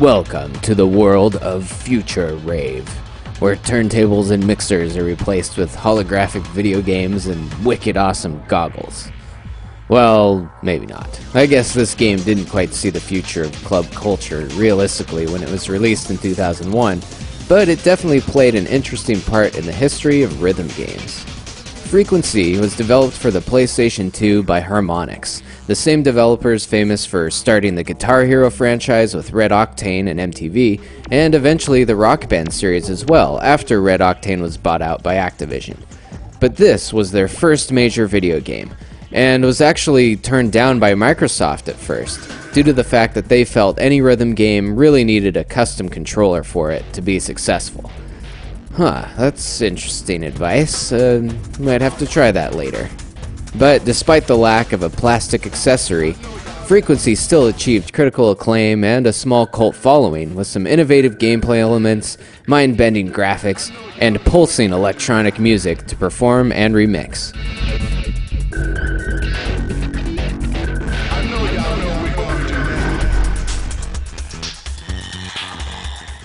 Welcome to the world of Future Rave, where turntables and mixers are replaced with holographic video games and wicked awesome goggles. Well, maybe not. I guess this game didn't quite see the future of club culture realistically when it was released in 2001, but it definitely played an interesting part in the history of rhythm games. Frequency was developed for the PlayStation 2 by Harmonix, the same developers famous for starting the Guitar Hero franchise with Red Octane and MTV, and eventually the Rock Band series as well, after Red Octane was bought out by Activision. But this was their first major video game, and was actually turned down by Microsoft at first, due to the fact that they felt any rhythm game really needed a custom controller for it to be successful. That's interesting advice. Might have to try that later. But despite the lack of a plastic accessory, Frequency still achieved critical acclaim and a small cult following with some innovative gameplay elements, mind-bending graphics, and pulsing electronic music to perform and remix.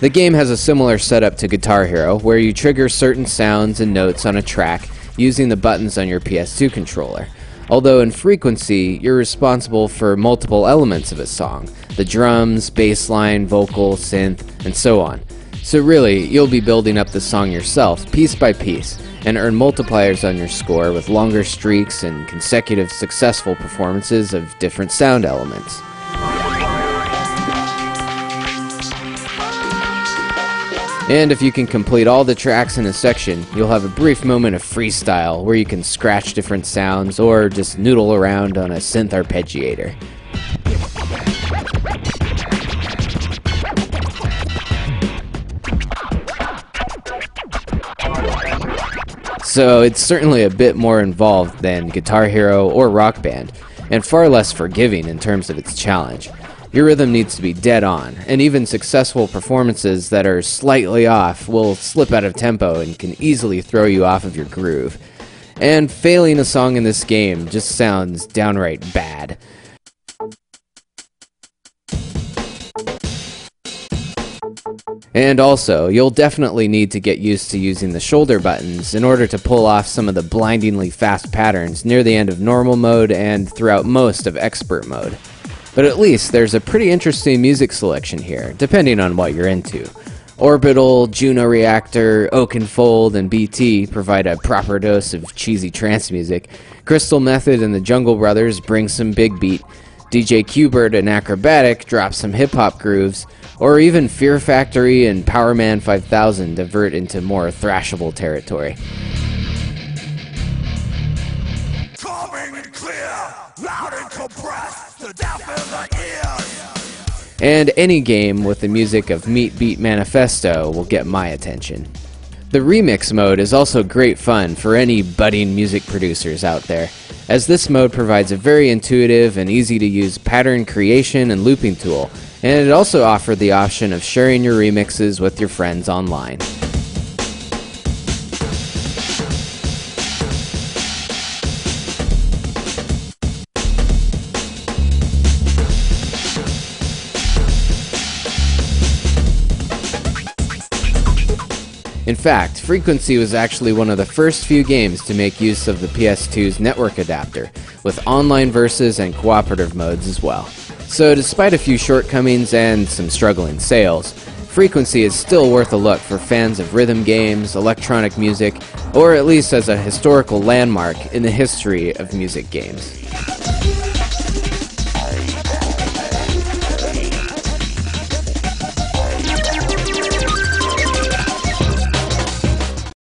The game has a similar setup to Guitar Hero, where you trigger certain sounds and notes on a track using the buttons on your PS2 controller. Although in Frequency, you're responsible for multiple elements of a song: the drums, bass line, vocal, synth, and so on. So really, you'll be building up the song yourself, piece by piece, and earn multipliers on your score with longer streaks and consecutive successful performances of different sound elements. And if you can complete all the tracks in a section, you'll have a brief moment of freestyle where you can scratch different sounds or just noodle around on a synth arpeggiator. So it's certainly a bit more involved than Guitar Hero or Rock Band, and far less forgiving in terms of its challenge. Your rhythm needs to be dead on, and even successful performances that are slightly off will slip out of tempo and can easily throw you off of your groove. And failing a song in this game just sounds downright bad. And also, you'll definitely need to get used to using the shoulder buttons in order to pull off some of the blindingly fast patterns near the end of normal mode and throughout most of expert mode. But at least there's a pretty interesting music selection here, depending on what you're into. Orbital, Juno Reactor, Oakenfold, and BT provide a proper dose of cheesy trance music. Crystal Method and the Jungle Brothers bring some big beat. DJ Qbert and Acrobatic drop some hip-hop grooves. Or even Fear Factory and Powerman 5000 divert into more thrashable territory. Loud and compressed to deafen the ears. And any game with the music of Meat Beat Manifesto will get my attention. The remix mode is also great fun for any budding music producers out there, as this mode provides a very intuitive and easy to use pattern creation and looping tool, and it also offered the option of sharing your remixes with your friends online. In fact, Frequency was actually one of the first few games to make use of the PS2's network adapter, with online versus and cooperative modes as well. So despite a few shortcomings and some struggling sales, Frequency is still worth a look for fans of rhythm games, electronic music, or at least as a historical landmark in the history of music games.